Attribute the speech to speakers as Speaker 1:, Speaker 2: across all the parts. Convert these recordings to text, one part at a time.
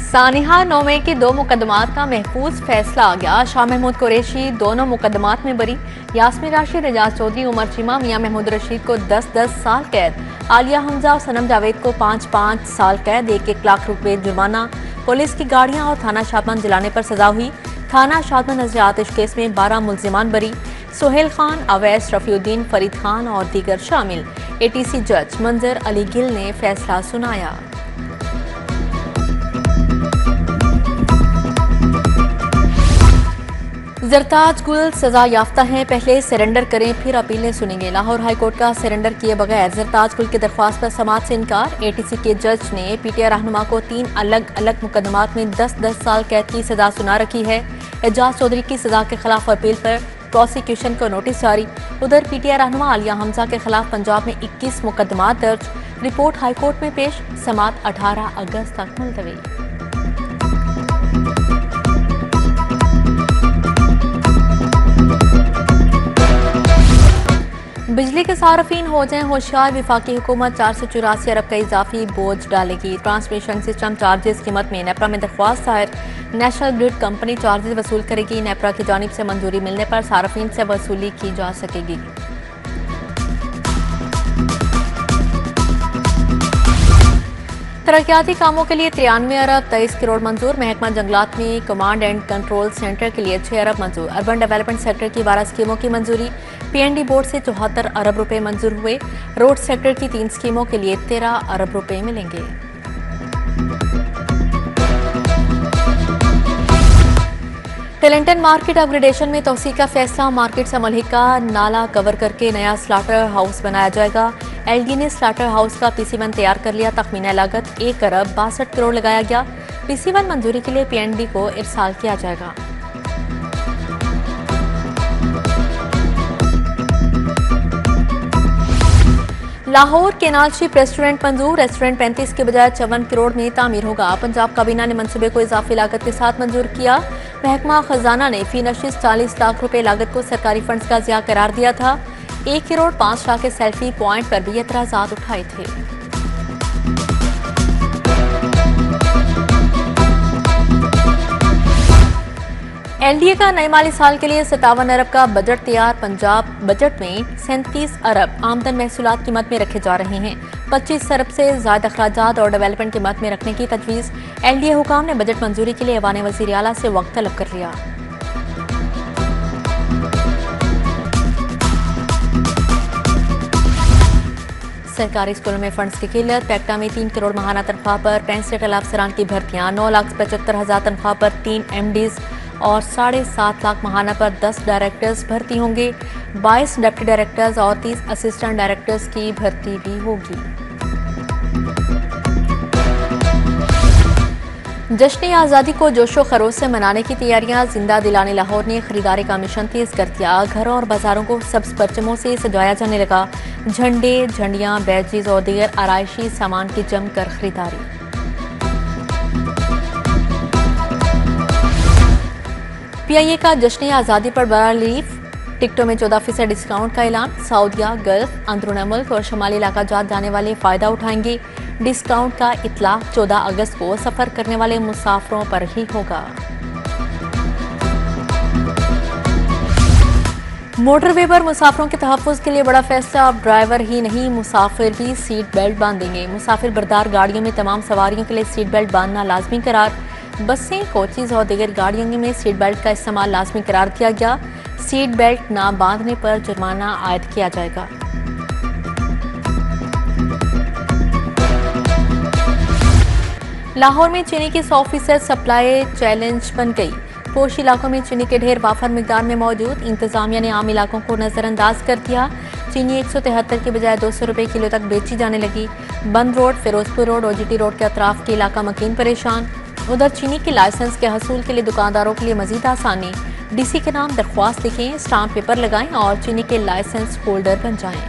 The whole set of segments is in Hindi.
Speaker 1: सानिहा नोमे के 2 मुकदमात का महफूज फैसला आ गया। शाह महमूद कुरैशी दोनों मुकदमात में बरी। यास्मीन राशिद, एजाज चौधरी, उमर चीमा, मियां महमूद रशीद को 10-10 साल कैद। आलिया हमजा और सनम जावेद को 5-5 साल कैद, 1-1 लाख रुपए जुर्माना। पुलिस की गाड़ियां और थाना शादमन जलाने पर सजा हुई। थाना शादमन नजर आतिश केस में 12 मुल्जिमान बरी। सोहेल खान, अवैस, रफीउद्दीन, फरीद खान और दीगर शामिल। ATC जज मंजर अली गिल ने फैसला सुनाया। जरताज गुल सजा याफ्ता हैं, पहले सरेंडर करें फिर अपीलें सुनेंगे। लाहौर हाईकोर्ट का सरेंडर किए बगैर जरताज गुल की दरख्वास्त पर समाअत से इनकार। ATC के जज ने PTI रहनुमा को 3 अलग अलग मुकदमात में 10-10 साल कैद की सजा सुना रखी है। एजाज चौधरी की सजा के खिलाफ अपील पर प्रोसिक्यूशन को नोटिस जारी। उधर PTI रहनुमा आलिया हमजा के खिलाफ पंजाब में 21 मुकदमात दर्ज। रिपोर्ट हाईकोर्ट में पेश, समाअत 18 अगस्त तक मुलतवी। बिजली के सार्फिन हो जाएं होशियार, विफाकी हुकूमत 484 अरब का इजाफी बोझ डालेगी। ट्रांसमिशन सिस्टम चार्जेस कीमत में नेपरा में दरख्वास्त दायर। नेशनल ग्रिड कंपनी चार्जेस वसूल करेगी। नेपरा की जानिब से मंजूरी मिलने पर सार्फिन से वसूली की जा सकेगी। तरक्याती कामों के लिए 93 अरब 23 करोड़ मंजूर। महकमा जंगलात में कमांड एंड कंट्रोल सेंटर के लिए 6 अरब मंजूर। अर्बन डेवलपमेंट सेक्टर की 12 स्कीमों की मंजूरी। PND बोर्ड से 74 अरब रुपए मंजूर हुए। रोड सेक्टर की 3 स्कीमों के लिए 13 अरब रुपए मिलेंगे। टेलेंटन मार्केट अपग्रेडेशन में तोसी का फैसला। मार्केट से मलहिका नाला कवर करके नया स्लाटर हाउस बनाया जाएगा। LD ने स्लाटर हाउस का PC1 तैयार कर लिया। तखमीना लागत 1 अरब 62 करोड़ लगाया गया। PC1 मंजूरी के लिए PND को इरसाल किया जाएगा। लाहौर केनाल शिप रेस्टोरेंट मंजूर। रेस्टोरेंट 35 के बजाय 54 करोड़ में तामीर होगा। पंजाब काबीना ने मंसूबे को इजाफी लागत के साथ मंजूर किया। महकमा खजाना ने फी नशिस्त 40 लाख रुपए लागत को सरकारी फंड्स का ज़िया करार दिया था। 1 करोड़ 5 लाख के सेल्फी पॉइंट पर भी एतराजात उठाए थे। LDA का नए माली साल के लिए 57 अरब का बजट तैयार। पंजाब बजट में 37 अरब आमदन महसूलात की मद में रखे जा रहे हैं। 25 अरब से ज्यादा अखराजात और डेवलपमेंट की मद में रखने की तजवीज़। LDA हुकाम ने बजट मंजूरी के लिए ऐवान वज़ीर आला से वक्त तलब कर लिया। सरकारी स्कूलों में फंड्स की किल्लत। पैक्टा में 3 करोड़ माहाना तनख्वाह पर 65 अला अफसरान की भर्तियां। 9,75,000 तनख्वाह पर 3 MDs और 7.5 लाख माहाना पर 10 डायरेक्टर्स भर्ती होंगे। 22 डिप्टी डायरेक्टर्स और 30 असिस्टेंट डायरेक्टर्स की भर्ती भी होगी। जश्न आज़ादी को जोशो खरोश से मनाने की तैयारियां जिंदा दिलाने लाहौर ने खरीदारी का मिशन तेज कर दिया। घरों और बाजारों को सब्ज परचमों से सजाया जाने लगा। झंडे, झंडियां, बैजेस और दीगर आराइशी सामान की जमकर खरीदारी। PIA का जश्न आज़ादी पर बड़ा रिलीफ। टिकटों में 14% डिस्काउंट का ऐलान। सऊदिया, गल्फ, अंदरूनी मुल्क और शमाली इलाका जात जाने वाले फ़ायदा उठाएंगे। डिस्काउंट का इतलाक 14 अगस्त को सफ़र करने वाले मुसाफिरों पर ही होगा। मोटरवे पर मुसाफिरों के तहफ़्फ़ुज़ के लिए बड़ा फैसला। अब ड्राइवर ही नहीं, मुसाफिर भी सीट बेल्ट बांधेंगे। मुसाफिर बरदार गाड़ियों में तमाम सवारियों के लिए सीट बेल्ट बांधना लाजमी करार। बसें, कोचेज़ और दीगर गाड़ियों में सीट बेल्ट का इस्तेमाल लाजमी करार दिया गया। सीट बेल्ट ना बांधने पर जुर्माना आयद किया जाएगा। लाहौर में चीनी की 100% सप्लाई चैलेंज बन गई। पोश इलाकों में चीनी के ढेर वाफर मिकदार में मौजूद। इंतजामिया ने आम इलाकों को नजरअंदाज कर दिया। चीनी 173 के बजाय 200 रुपए किलो तक बेची जाने लगी। बंद road, Ferozepur road, OGT road के अतराफ के इलाका मकीन परेशान। उधर चीनी के लाइसेंस के हसूल के लिए दुकानदारों के लिए मजीद आसानी। DC के नाम दरख्वास्त लिखें, स्टाम्प पेपर लगाएं और चीनी के लाइसेंस होल्डर बन जाएं।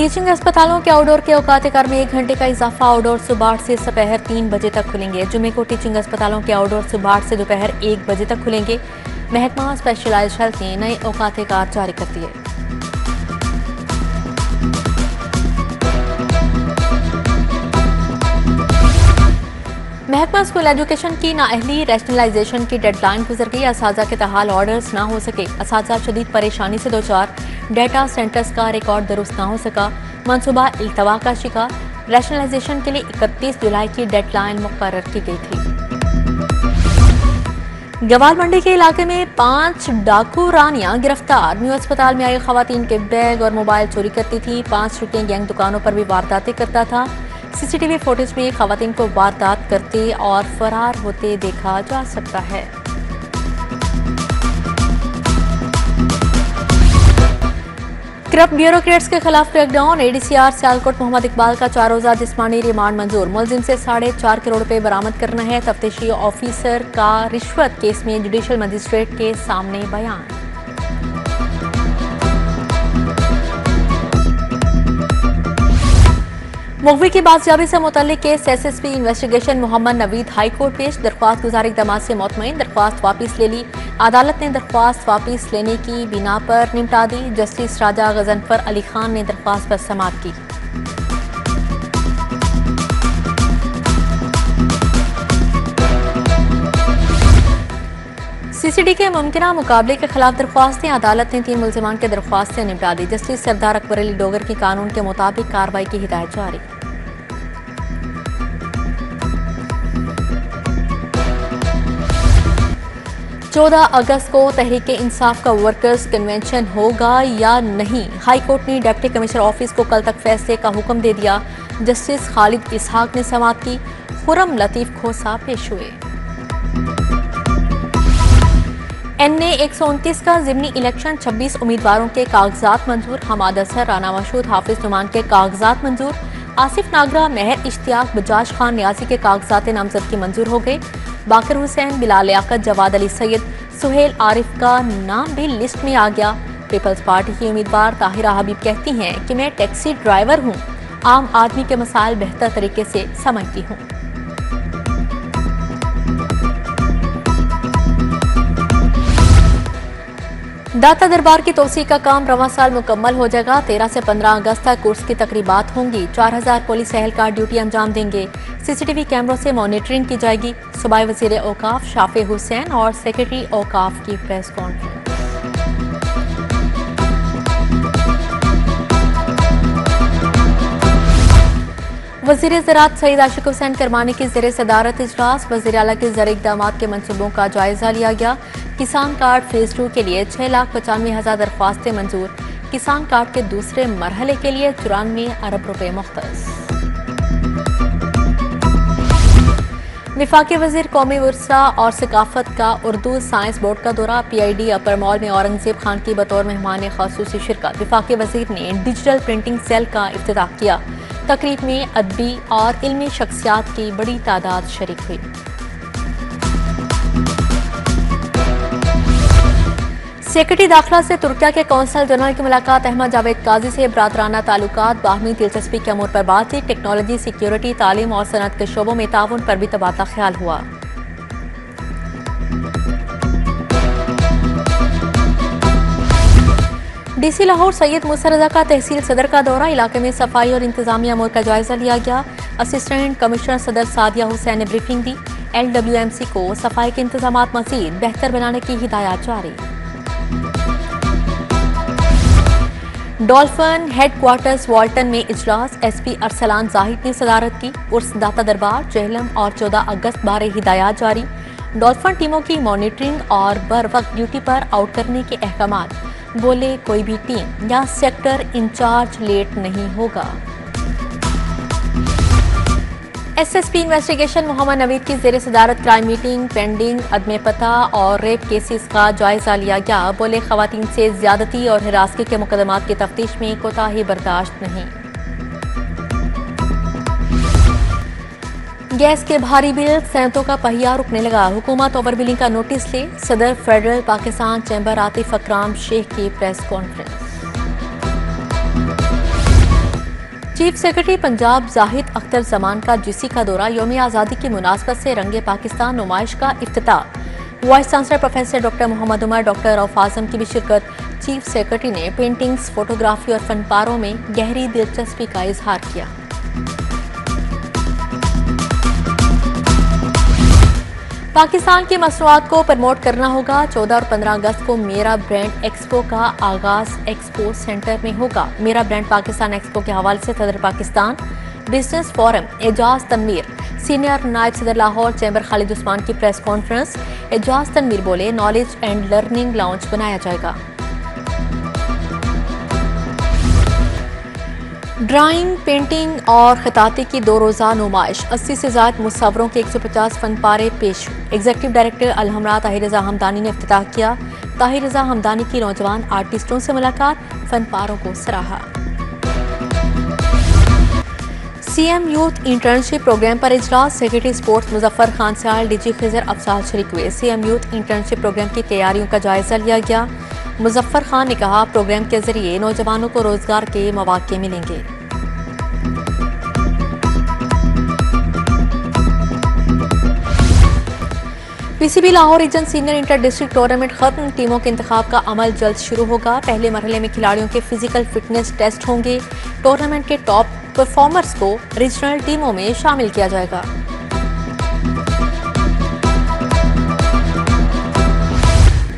Speaker 1: टीचिंग अस्पतालों के आउटडोर के औकात कार में 1 घंटे का इजाफा। आउटडोर सुबह 8 से दोपहर 3 बजे तक खुलेंगे। जुमे को टीचिंग अस्पतालों के आउटडोर सुबह 8 से दोपहर 1 बजे तक खुलेंगे। महकमा स्पेशलाइज्ड हेल्थ ने नए औकात कार जारी कर दिए। महकमा स्कूल एजुकेशन की नाअहली रैशनलाइजेशन की डेडलाइन गुजर गई। असातिज़ा के तहाल ऑर्डर्स ना हो सके। असातिज़ा शदीद परेशानी से दो चार। डेटा सेंटर्स का रिकॉर्ड दुरुस्त ना हो सका। मनसूबा इल्तवा का शिकार। रैशनलाइजेशन के लिए 31 जुलाई की डेडलाइन मुकर्रर की गई थी। गवाल मंडी के इलाके में 5 डाकू रानियां गिरफ्तार। न्यू अस्पताल में आई खवातीन के बैग और मोबाइल चोरी करती थी। 5 रुपये गैंग दुकानों पर भी वारदातें करता था। सीसीटीवी फुटेज में खवातीन को वारदात करते और फरार होते देखा जा सकता है। करप्ट ब्यूरोक्रेट्स के खिलाफ क्रैकडाउन। एडीसीआर सियालकोट मोहम्मद इकबाल का 4 रोजा जिस्मानी रिमांड मंजूर। मुलजिम से 4.5 करोड़ रुपए बरामद करना है। तफ्तीशी ऑफिसर का रिश्वत केस में जुडिशल मजिस्ट्रेट के सामने बयान। मुखबी की बाजियाबी से मुतल्लिक case SSP investigation Mohammad Naveed high court पेश। दरख्वास्त गुजारी इक़दामात से मुतमईन। दरख्वास्त वापिस ले ली। अदालत ने दरख्वास्त वापिस लेने की बिना पर निपटा दी। जस्टिस राजा गजनफर अली खान ने दरख्वास्त पर समाअत की। सीसीडी के मुमकिना मुकाबले के खिलाफ दरख्वास्तें। अदालत ने 3 मुल्जिमान के दरख्वास्तें निपटा दी। जस्टिस सरदार अकबर अली डोगर की कानून के मुताबिक कार्रवाई की हिदायत जारी। चौदह अगस्त को तहरीक इंसाफ का वर्कर्स कन्वेंशन होगा या नहीं। हाई कोर्ट ने डिप्टी कमिश्नर ऑफिस को कल तक फैसले का हुक्म दे दिया। जस्टिस खालिद इसहाक ने समाअत की। खुरम लतीफ खोसा पेश हुए। NA 129 का ज़िमनी इलेक्शन 26 उम्मीदवारों के कागजात मंजूर। हमाद असर, राना मशहूद, हाफिज नुमान के कागजात मंजूर। आसिफ नागरा, मेहर इश्तियाक, बजाज खान न्याजी के कागजात नामजदगी मंजूर हो गए। बाकर हुसैन, बिलाल लियाकत, जवाद अली सैयद, सुहेल आरिफ का नाम भी लिस्ट में आ गया। पीपल्स पार्टी की उम्मीदवार ताहिरा हबीब कहती हैं कि मैं टैक्सी ड्राइवर हूँ, आम आदमी के मसाइल बेहतर तरीके से समझती हूँ। दाता दरबार की तोसी का काम रवां साल मुकम्मल हो जाएगा। 13 से 15 अगस्त तक कोर्स की तकरीबात होंगी। 4000 पुलिस एहलकार ड्यूटी अंजाम देंगे। सीसीटीवी कैमरों से मॉनिटरिंग की जाएगी। सूबाई वज़ीर औकाफ शाफे हुसैन और सेक्रेटरी औकाफ की प्रेस कॉन्फ्रेंस। वज़ीर ज़राअत सईद आशिक हुसैन करमानी की ज़ेर सदारत इजलास। वज़ीर आला के ज़र इक़दामात के मनसूबों का जायजा लिया गया। किसान कार्ड फेज 2 के लिए 6,95,000 दरख्वास्तें मंजूर। किसान कार्ड के दूसरे मरहले के लिए 94 अरब रुपए मुख्तस। वफाकी वज़ीर कौमी वर्सा और सकाफत का उर्दू साइंस बोर्ड का दौरा। PID अपर मॉल में औरंगजेब खान की बतौर मेहमान खासूसी शिरकत। वफाकी वज़ीर ने डिजिटल प्रिंटिंग सेल का इफ्तिताह किया। तकरीब में अदबी और इल्मी शख्सियात की बड़ी तादाद शरीक हुई। सेक्रेटरी दाखिला से तुर्किया के कौंसल जनरल की मुलाकात। अहमद जावेद काजी से बरादराना ताल्लुकात, बाहमी दिलचस्पी के अमूर पर बातचीत। टेक्नोलॉजी, सिक्योरिटी, तालीम और सनत के शोबों में ताउन पर भी तबादला ख्याल हुआ। DC लाहौर सैयद मूसा रजा का तहसील सदर का दौरा। इलाके में सफाई और इंतजामी अमूर का जायजा लिया गया। असिस्टेंट कमिश्नर सदर सादिया हुसैन ने ब्रीफिंग दी। LWMC को सफाई के इंतजामात मजीद बेहतर बनाने की हिदायत जारी। डॉल्फिन हेडक्वार्टर्स वाल्टन में इजलास। SP अरसलान जाहिद ने सदारत की। उर्स, दाता दरबार, चहलम और 14 अगस्त बारे हिदायत जारी। डॉल्फिन टीमों की मॉनिटरिंग और बर वक्त ड्यूटी पर आउट करने के अहकामात। बोले कोई भी टीम या सेक्टर इंचार्ज लेट नहीं होगा। SSP इन्वेस्टिगेशन मोहम्मद नवीद की ज़ेर सदारत क्राइम मीटिंग। पेंडिंग अदम पता और रेप केसेस का जायजा लिया गया। बोले खवातीन से ज्यादती और हिरासगी के मुकदमात की तफ्तीश में कोताही बर्दाश्त नहीं। गैस के भारी बिल, सनतों का पहिया रुकने लगा। हुकूमत ओवर बिलिंग का नोटिस ले। सदर फेडरल पाकिस्तान चैम्बर आतिफ अकराम शेख की press conference. Chief secretary Punjab Zahid Akhtar Zaman का जीसी का दौरा यौम आज़ादी की मुनासबत से रंगे पाकिस्तान नुमाइश का इफ्तिताह। Vice chancellor professor doctor Mohammad Umar, doctor Rauf Azam की भी शिरकत। चीफ सेक्रेटरी ने पेंटिंग्स, फोटोग्राफी और फनपारों में गहरी दिलचस्पी का इजहार किया। पाकिस्तान की मसनूआत को प्रमोट करना होगा। 14 और 15 अगस्त को मेरा ब्रांड एक्सपो का आगाज एक्सपो सेंटर में होगा। मेरा ब्रांड पाकिस्तान एक्सपो के हवाले से सदर Pakistan business forum Ejaz Tanveer, senior नायब सदर लाहौर चैम्बर खालिद उस्मान की प्रेस कॉन्फ्रेंस। एजाज तनवीर बोले, नॉलेज एंड लर्निंग लाउंज बनाया जाएगा। ड्राइंग, पेंटिंग और खताती की 2 रोज़ा नुमाइश। 80 से ज़्यादा मुसव्वरों के 150 फनपारे पेश। एग्जीक्यूटिव डायरेक्टर अलहमरा ताहिर रज़ा हमदानी ने इफ्तिताह किया। ताहिर रज़ा हमदानी की नौजवान आर्टिस्टों से मुलाकात, फनपारों को सराहा। सीएम यूथ इंटर्नशिप प्रोग्राम पर इजलास। सेक्रेटरी स्पोर्ट्स मुजफ्फर खान साल, डीजी खिजर अफसाल शरीक हुए। सीएम यूथ इंटर्नशिप प्रोग्राम की तैयारियों का जायजा लिया गया। मुजफ्फर खान ने कहा, प्रोग्राम के जरिए नौजवानों को रोजगार के मौके मिलेंगे। PCB Lahore region senior inter district tournament खत्म। टीमों के इंतखाब का अमल जल्द शुरू होगा। पहले मरहले में खिलाड़ियों के फिजिकल फिटनेस टेस्ट होंगे। टूर्नामेंट के टॉप परफॉर्मर्स को रीजनल टीमों में शामिल किया जाएगा।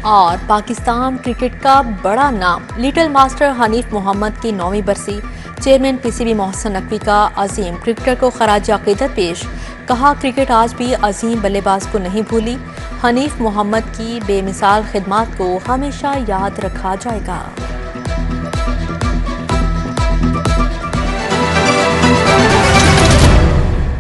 Speaker 1: और पाकिस्तान क्रिकेट का बड़ा नाम लिटिल मास्टर हनीफ मोहम्मद की 9वीं बरसी। चेयरमैन पीसीबी मोहसिन नकवी का अजीम क्रिकेटर को खराज अकीदत पेश। कहा, क्रिकेट आज भी अजीम बल्लेबाज को नहीं भूली। हनीफ मोहम्मद की बेमिसाल खिदमात को हमेशा याद रखा जाएगा।